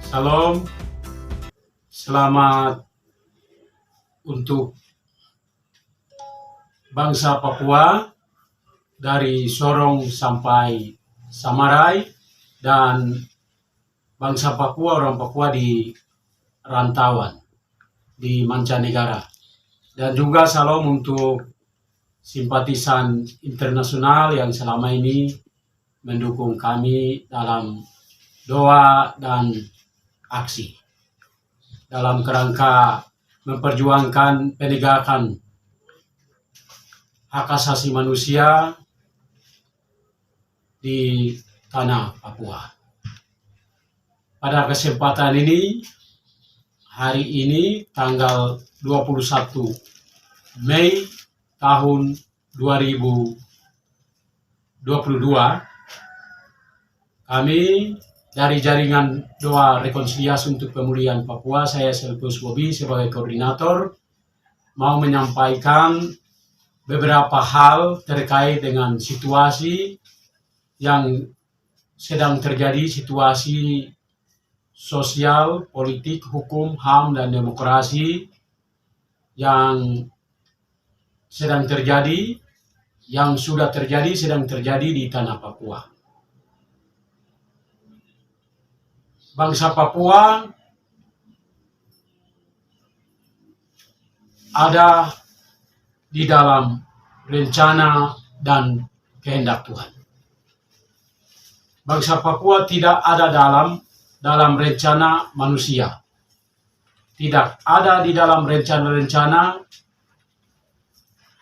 Salam, selamat untuk bangsa Papua dari Sorong sampai Samarai dan bangsa Papua, orang Papua di rantauan, di mancanegara. Dan juga salam untuk simpatisan internasional yang selama ini mendukung kami dalam doa dan aksi dalam kerangka memperjuangkan penegakan hak asasi manusia di tanah Papua. Pada kesempatan ini, hari ini tanggal 21 Mei tahun 2022, kami dari jaringan doa rekonsiliasi untuk pemulihan Papua, saya Selpus Bobi sebagai koordinator mau menyampaikan beberapa hal terkait dengan situasi yang sedang terjadi, situasi sosial, politik, hukum, HAM, dan demokrasi yang sedang terjadi, yang sudah terjadi, sedang terjadi di tanah Papua. Bangsa Papua ada di dalam rencana dan kehendak Tuhan. Bangsa Papua tidak ada dalam rencana manusia. Tidak ada di dalam rencana-rencana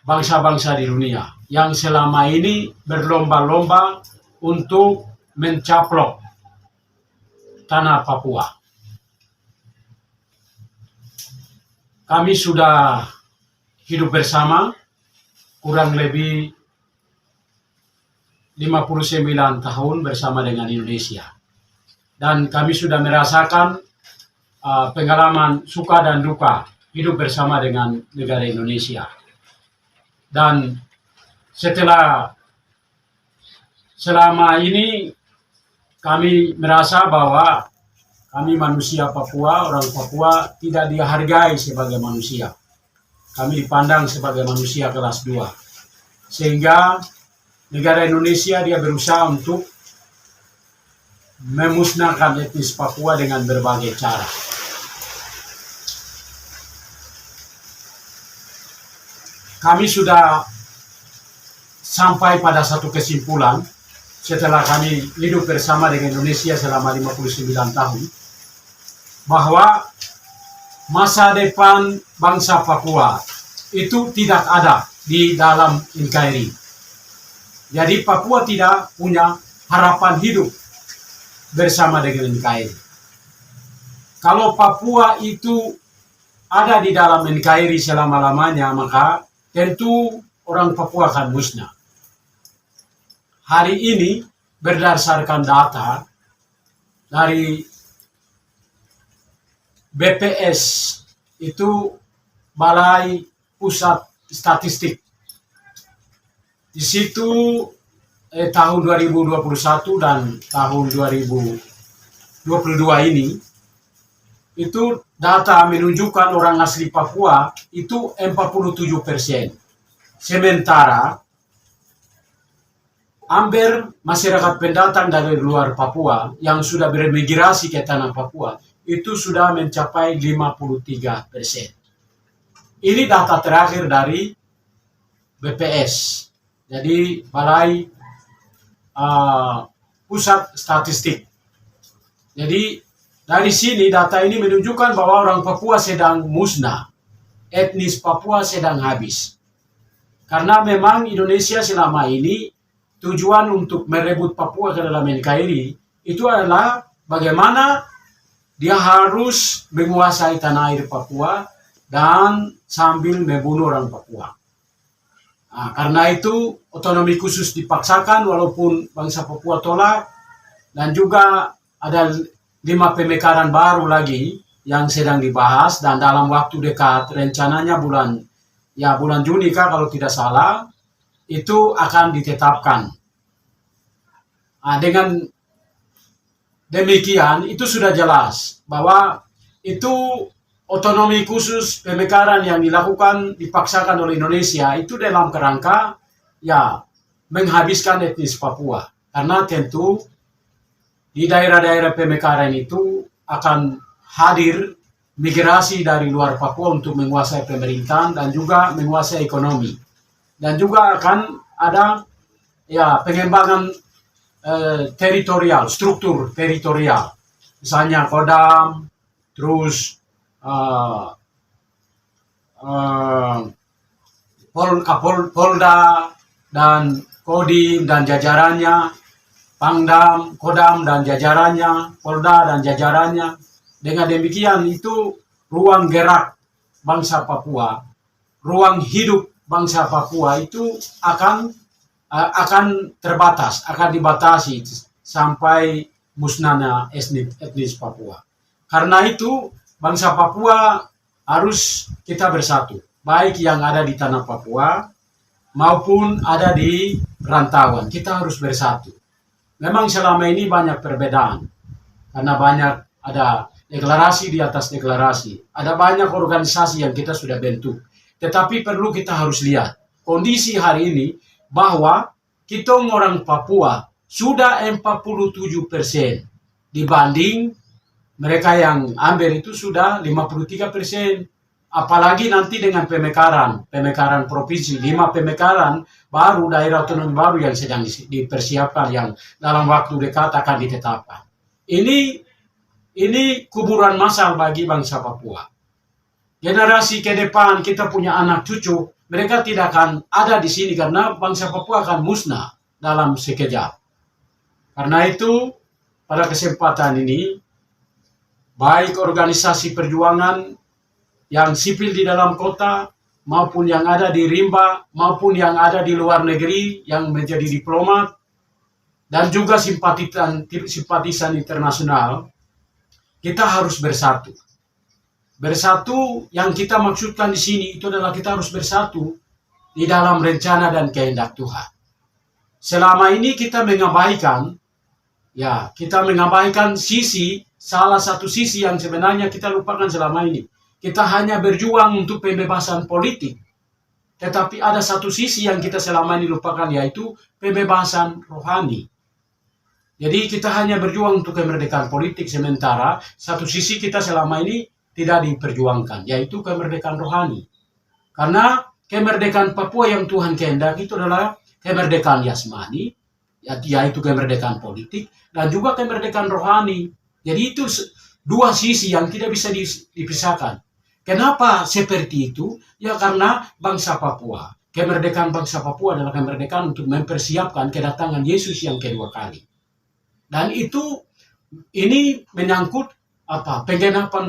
bangsa-bangsa di dunia yang selama ini berlomba-lomba untuk mencaplok tanah Papua. Kami sudah hidup bersama kurang lebih 59 tahun bersama dengan Indonesia. Dan kami sudah merasakan pengalaman suka dan duka hidup bersama dengan negara Indonesia. Dan selama ini kami merasa bahwa kami manusia Papua, orang Papua tidak dihargai sebagai manusia. Kami dipandang sebagai manusia kelas 2. Sehingga negara Indonesia dia berusaha untuk memusnahkan etnis Papua dengan berbagai cara. Kami sudah sampai pada satu kesimpulan setelah kami hidup bersama dengan Indonesia selama 59 tahun, bahwa masa depan bangsa Papua itu tidak ada di dalam NKRI. Jadi Papua tidak punya harapan hidup bersama dengan NKRI. Kalau Papua itu ada di dalam NKRI selama-lamanya, maka tentu orang Papua akan musnah. Hari ini berdasarkan data dari BPS, itu Balai Pusat Statistik. Di situ tahun 2021 dan tahun 2022 ini, itu data menunjukkan orang asli Papua itu 47%. Sementara hampir masyarakat pendatang dari luar Papua yang sudah bermigrasi ke tanah Papua itu sudah mencapai 53%. Ini data terakhir dari BPS. Jadi Balai Pusat Statistik. Jadi dari sini data ini menunjukkan bahwa orang Papua sedang musnah. Etnis Papua sedang habis. Karena memang Indonesia selama ini tujuan untuk merebut Papua ke dalam NKRI itu adalah bagaimana dia harus menguasai tanah air Papua dan sambil membunuh orang Papua. Nah, karena itu otonomi khusus dipaksakan walaupun bangsa Papua tolak, dan juga ada 5 pemekaran baru lagi yang sedang dibahas, dan dalam waktu dekat rencananya bulan Juni kalau tidak salah itu akan ditetapkan. Dengan demikian, itu sudah jelas bahwa itu otonomi khusus pemekaran yang dilakukan dipaksakan oleh Indonesia itu dalam kerangka ya menghabiskan etnis Papua. Karena tentu di daerah-daerah pemekaran itu akan hadir migrasi dari luar Papua untuk menguasai pemerintahan dan juga menguasai ekonomi. Dan juga akan ada ya pengembangan teritorial, struktur teritorial. Misalnya Kodam, terus Polda dan Kodim dan jajarannya, Pangdam, Kodam dan jajarannya, Polda dan jajarannya. Dengan demikian itu ruang gerak bangsa Papua, ruang hidup bangsa Papua itu akan terbatas, akan dibatasi sampai musnahnya etnis Papua. Karena itu bangsa Papua harus kita bersatu, baik yang ada di tanah Papua maupun ada di rantauan. Kita harus bersatu. Memang selama ini banyak perbedaan, karena banyak ada deklarasi di atas deklarasi, ada banyak organisasi yang kita sudah bentuk. Tetapi perlu kita harus lihat kondisi hari ini bahwa kita orang Papua sudah 47% dibanding mereka yang ambil itu sudah 53%. Apalagi nanti dengan pemekaran provinsi, 5 pemekaran baru, daerah otonomi baru yang sedang dipersiapkan, yang dalam waktu dekat akan ditetapkan. Ini kuburan massal bagi bangsa Papua. Generasi ke depan kita punya anak cucu, mereka tidak akan ada di sini karena bangsa Papua akan musnah dalam sekejap. Karena itu pada kesempatan ini, baik organisasi perjuangan yang sipil di dalam kota, maupun yang ada di rimba, maupun yang ada di luar negeri, yang menjadi diplomat, dan juga simpatisan internasional, kita harus bersatu. Bersatu yang kita maksudkan di sini itu adalah kita harus bersatu di dalam rencana dan kehendak Tuhan. Selama ini kita mengabaikan salah satu sisi yang sebenarnya kita lupakan selama ini. Kita hanya berjuang untuk pembebasan politik. Tetapi ada satu sisi yang kita selama ini lupakan, yaitu pembebasan rohani. Jadi kita hanya berjuang untuk kemerdekaan politik, sementara satu sisi kita selama ini tidak diperjuangkan, yaitu kemerdekaan rohani. Karena kemerdekaan Papua yang Tuhan kehendaki itu adalah kemerdekaan jasmani, yaitu kemerdekaan politik, dan juga kemerdekaan rohani. Jadi itu dua sisi yang tidak bisa dipisahkan. Kenapa seperti itu? Ya karena bangsa Papua, kemerdekaan bangsa Papua adalah kemerdekaan untuk mempersiapkan kedatangan Yesus yang kedua kali. Dan ini menyangkut penggenapan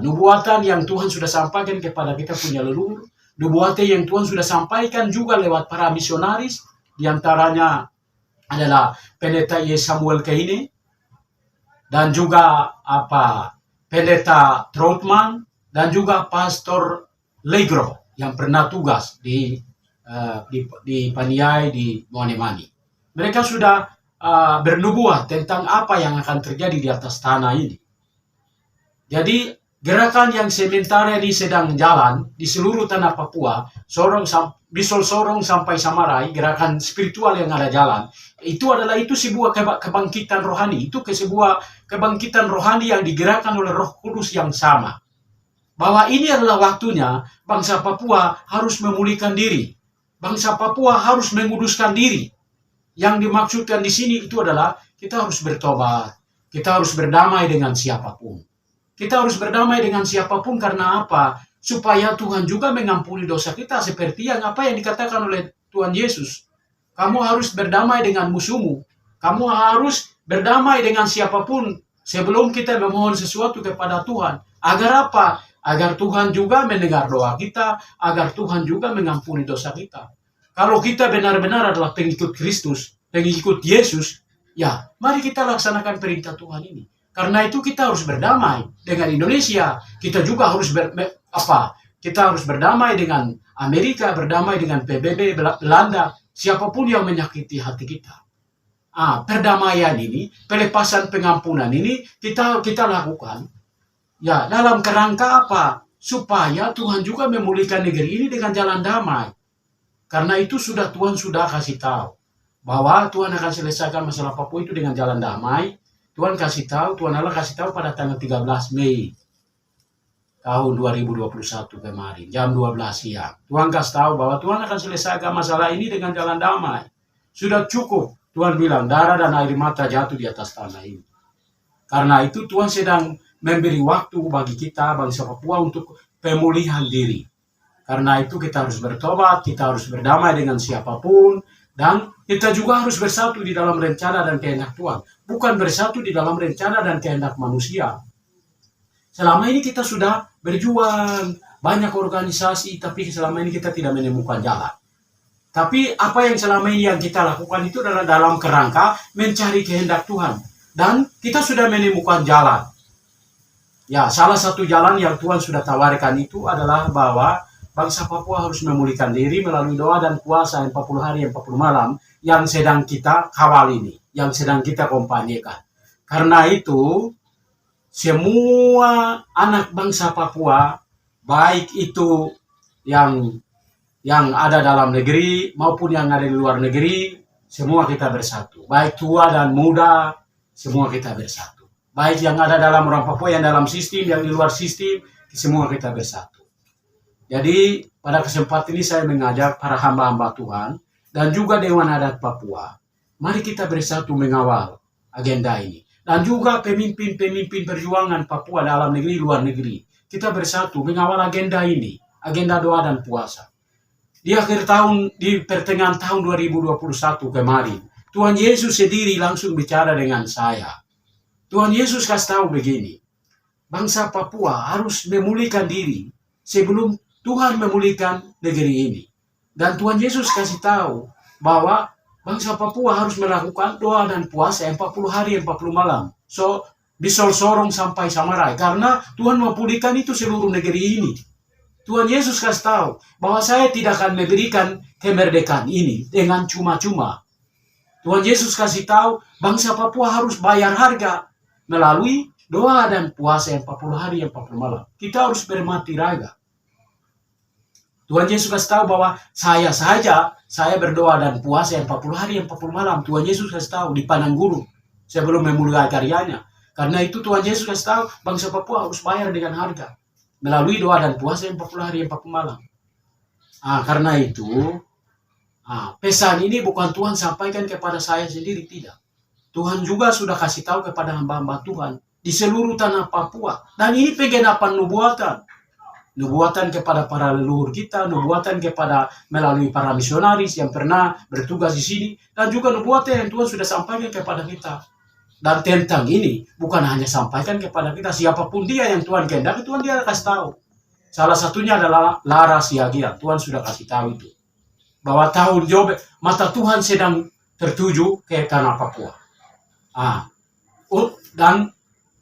nubuatan yang Tuhan sudah sampaikan kepada kita punya leluhur, nubuatan yang Tuhan sudah sampaikan juga lewat para misionaris, diantaranya adalah pendeta Samuel Kahine, dan juga pendeta Troutman, dan juga Pastor Legro yang pernah tugas di Paniai di Moanemani. Mereka sudah bernubuat tentang apa yang akan terjadi di atas tanah ini. Jadi gerakan yang sementara ini sedang jalan di seluruh tanah Papua, Bisol Sorong sampai Samarai, gerakan spiritual yang ada jalan, itu sebuah kebangkitan rohani, itu sebuah kebangkitan rohani yang digerakkan oleh Roh Kudus yang sama. Bahwa ini adalah waktunya bangsa Papua harus memulihkan diri. Bangsa Papua harus menguduskan diri. Yang dimaksudkan di sini itu adalah kita harus bertobat. Kita harus berdamai dengan siapapun. Kita harus berdamai dengan siapapun karena apa? Supaya Tuhan juga mengampuni dosa kita seperti apa yang dikatakan oleh Tuhan Yesus. Kamu harus berdamai dengan musuhmu. Kamu harus berdamai dengan siapapun sebelum kita memohon sesuatu kepada Tuhan. Agar apa? Agar Tuhan juga mendengar doa kita, agar Tuhan juga mengampuni dosa kita. Kalau kita benar-benar adalah pengikut Kristus, pengikut Yesus, ya mari kita laksanakan perintah Tuhan ini. Karena itu kita harus berdamai dengan Indonesia. Kita juga harus kita harus berdamai dengan Amerika, berdamai dengan PBB, Belanda, siapapun yang menyakiti hati kita. perdamaian ini, pelepasan pengampunan ini kita lakukan. Ya, dalam kerangka apa? Supaya Tuhan juga memulihkan negeri ini dengan jalan damai. Karena itu Tuhan sudah kasih tahu bahwa Tuhan akan selesaikan masalah Papua itu dengan jalan damai. Tuhan Allah kasih tahu pada tanggal 13 Mei tahun 2021 kemarin, jam 12 siang. Tuhan kasih tahu bahwa Tuhan akan selesaikan masalah ini dengan jalan damai. Sudah cukup, Tuhan bilang, darah dan air mata jatuh di atas tanah ini. Karena itu Tuhan sedang memberi waktu bagi kita, bangsa Papua, untuk pemulihan diri. Karena itu kita harus bertobat, kita harus berdamai dengan siapapun, dan kita juga harus bersatu di dalam rencana dan kehendak Tuhan. Bukan bersatu di dalam rencana dan kehendak manusia. Selama ini kita sudah berjuang, banyak organisasi, tapi selama ini kita tidak menemukan jalan. Tapi apa yang selama ini yang kita lakukan itu adalah dalam kerangka mencari kehendak Tuhan. Dan kita sudah menemukan jalan. Ya, salah satu jalan yang Tuhan sudah tawarkan itu adalah bahwa bangsa Papua harus memulihkan diri melalui doa dan puasa 40 hari 40 malam yang sedang kita kawal ini, yang sedang kita kompanyekan. Karena itu, semua anak bangsa Papua, baik itu yang ada dalam negeri maupun yang ada di luar negeri, semua kita bersatu. Baik tua dan muda, semua kita bersatu. Baik yang ada dalam orang Papua, yang dalam sistem, yang di luar sistem, semua kita bersatu. Jadi pada kesempatan ini saya mengajak para hamba-hamba Tuhan dan juga Dewan Adat Papua, mari kita bersatu mengawal agenda ini. Dan juga pemimpin-pemimpin perjuangan Papua dalam negeri, luar negeri. Kita bersatu mengawal agenda ini, agenda doa dan puasa. Di akhir tahun, di pertengahan tahun 2021 kemarin, Tuhan Yesus sendiri langsung bicara dengan saya. Tuhan Yesus kasih tahu begini, bangsa Papua harus memulihkan diri sebelum Tuhan memulihkan negeri ini. Dan Tuhan Yesus kasih tahu bahwa bangsa Papua harus melakukan doa dan puasa 40 hari 40 malam. So, Bisol Sorong sampai Samarai. Karena Tuhan memulihkan itu seluruh negeri ini. Tuhan Yesus kasih tahu bahwa saya tidak akan memberikan kemerdekaan ini dengan cuma-cuma. Tuhan Yesus kasih tahu bangsa Papua harus bayar harga melalui doa dan puasa 40 hari 40 malam. Kita harus bermati raga. Tuhan Yesus kasih tahu bahwa saya berdoa dan puasa 40 hari 40 malam. Tuhan Yesus kasih tahu di padang gurun sebelum memulai karyanya. Karena itu Tuhan Yesus kasih tahu bangsa Papua harus bayar dengan harga melalui doa dan puasa 40 hari 40 malam. Karena itu pesan ini bukan Tuhan sampaikan kepada saya sendiri, tidak. Tuhan juga sudah kasih tahu kepada hamba-hamba Tuhan di seluruh tanah Papua. Dan ini penggenapan nubuatan. Nubuatan kepada para leluhur kita, nubuatan kepada melalui para misionaris yang pernah bertugas di sini, dan juga nubuatan yang Tuhan sudah sampaikan kepada kita. Dan tentang ini bukan hanya sampaikan kepada kita, siapapun dia yang Tuhan kehendaki, Tuhan dia kasih tahu. Salah satunya adalah Lara Siagian, Tuhan sudah kasih tahu itu. Bahwa tahun Yobel, mata Tuhan sedang tertuju ke tanah Papua. Dan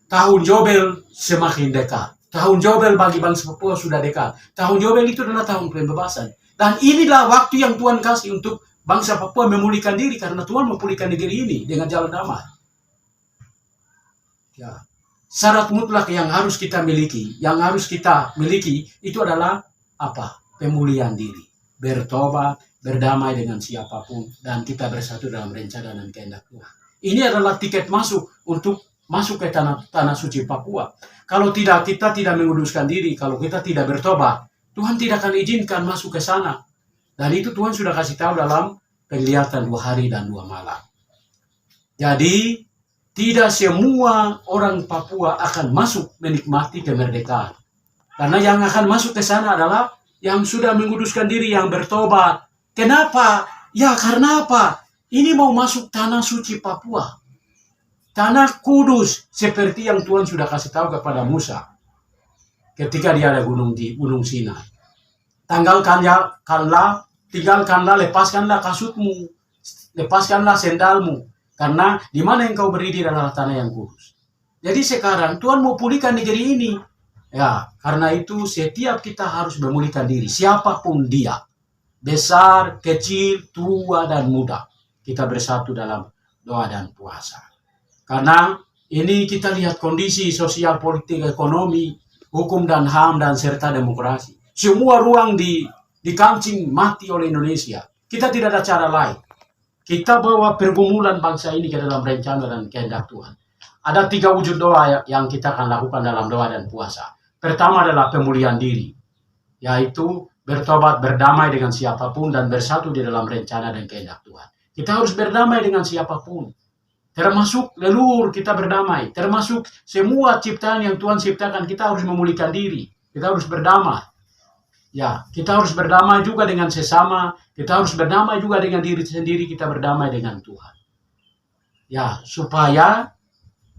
tahun Yobel semakin dekat. Tahun Yobel bagi bangsa Papua sudah dekat. Tahun Yobel itu adalah tahun pembebasan. Dan inilah waktu yang Tuhan kasih untuk bangsa Papua memulihkan diri. Karena Tuhan memulihkan negeri ini dengan jalan damai. Ya. Syarat mutlak yang harus kita miliki. Yang harus kita miliki itu adalah apa? Pemulihan diri. Bertobat, berdamai dengan siapapun. Dan kita bersatu dalam rencana dan kehendak Tuhan. Ini adalah tiket masuk untuk masuk ke tanah suci Papua. Kalau tidak, kita tidak menguduskan diri. Kalau kita tidak bertobat, Tuhan tidak akan izinkan masuk ke sana. Dan itu Tuhan sudah kasih tahu dalam penglihatan 2 hari dan 2 malam. Jadi, tidak semua orang Papua akan masuk menikmati kemerdekaan. Karena yang akan masuk ke sana adalah yang sudah menguduskan diri, yang bertobat. Kenapa? Ya, karena apa? Ini mau masuk tanah suci Papua. Tanah kudus seperti yang Tuhan sudah kasih tahu kepada Musa ketika dia ada di Gunung Sinai. Tinggalkanlah, lepaskanlah kasutmu, lepaskanlah sendalmu, karena di mana engkau berdiri adalah tanah yang kudus. Jadi sekarang Tuhan mau pulihkan negeri ini. Ya, karena itu setiap kita harus memulihkan diri, siapapun dia, besar, kecil, tua dan muda. Kita bersatu dalam doa dan puasa. Karena ini kita lihat kondisi sosial, politik, ekonomi, hukum dan HAM, dan serta demokrasi. Semua ruang dikancing mati oleh Indonesia. Kita tidak ada cara lain. Kita bawa pergumulan bangsa ini ke dalam rencana dan kehendak Tuhan. Ada 3 wujud doa yang kita akan lakukan dalam doa dan puasa. Pertama adalah pemulihan diri, yaitu bertobat, berdamai dengan siapapun, dan bersatu di dalam rencana dan kehendak Tuhan. Kita harus berdamai dengan siapapun, termasuk leluhur kita berdamai, termasuk semua ciptaan yang Tuhan ciptakan. Kita harus memulihkan diri, kita harus berdamai. Ya, kita harus berdamai juga dengan sesama, kita harus berdamai juga dengan diri sendiri, kita berdamai dengan Tuhan. Ya, supaya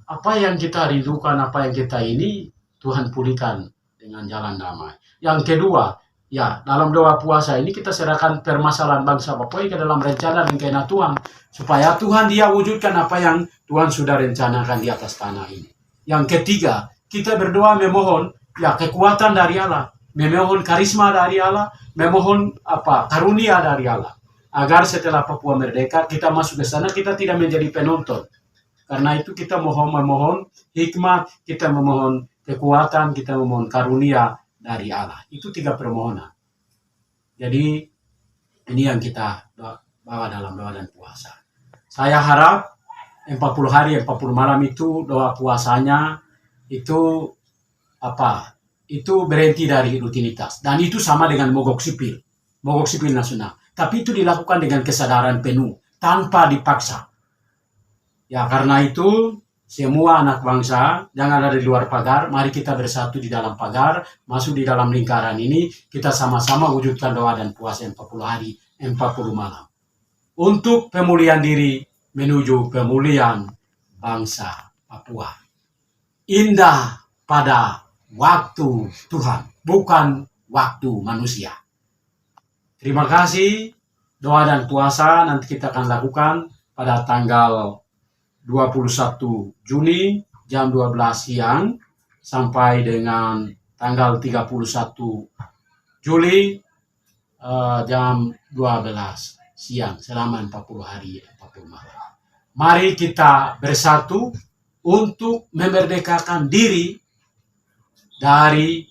apa yang kita rindukan, apa yang kita ini, Tuhan pulihkan dengan jalan damai. Yang kedua, ya, dalam doa puasa ini kita serahkan permasalahan bangsa Papua ke dalam rencana dan kehendak Tuhan, supaya Tuhan dia wujudkan apa yang Tuhan sudah rencanakan di atas tanah ini. Yang ketiga, kita berdoa memohon ya kekuatan dari Allah, memohon karisma dari Allah, memohon karunia dari Allah, agar setelah Papua merdeka kita masuk ke sana, kita tidak menjadi penonton. Karena itu kita memohon hikmat, kita memohon kekuatan, kita memohon karunia dari Allah. Itu 3 permohonan. Jadi ini yang kita bawa dalam doa dan puasa. Saya harap 40 hari 40 malam itu doa puasanya itu itu berhenti dari rutinitas, dan itu sama dengan mogok sipil nasional. Tapi itu dilakukan dengan kesadaran penuh tanpa dipaksa. Ya, karena itu semua anak bangsa jangan ada di luar pagar, mari kita bersatu di dalam pagar, masuk di dalam lingkaran ini, kita sama-sama wujudkan doa dan puasa 40 hari 40 malam. Untuk pemulihan diri menuju pemulihan bangsa Papua. Indah pada waktu Tuhan, bukan waktu manusia. Terima kasih. Doa dan puasa nanti kita akan lakukan pada tanggal 21 Juni jam 12 siang sampai dengan tanggal 31 Juli jam 12 siang selama 40 hari 40 malam. Mari kita bersatu untuk memerdekakan diri dari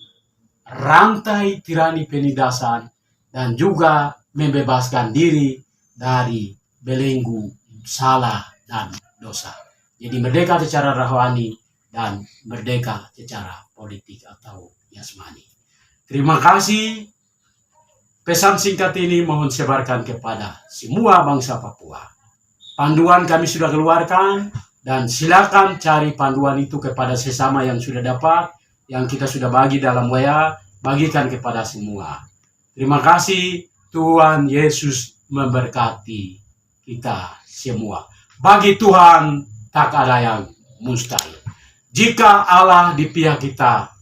rantai tirani penindasan dan juga membebaskan diri dari belenggu salah dan dosa. Jadi merdeka secara rohani dan merdeka secara politik atau jasmani. Terima kasih. Pesan singkat ini mohon sebarkan kepada semua bangsa Papua. Panduan kami sudah keluarkan, dan silakan cari panduan itu kepada sesama yang sudah dapat, yang kita sudah bagi dalam WA, bagikan kepada semua. Terima kasih. Tuhan Yesus memberkati kita semua. Bagi Tuhan tak ada yang mustahil. Jika Allah di pihak kita,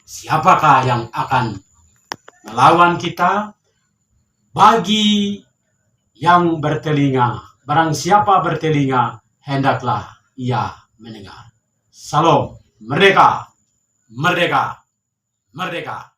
siapakah yang akan melawan kita? Bagi yang bertelinga, barang siapa bertelinga, hendaklah ia mendengar. Salam, merdeka, merdeka, merdeka.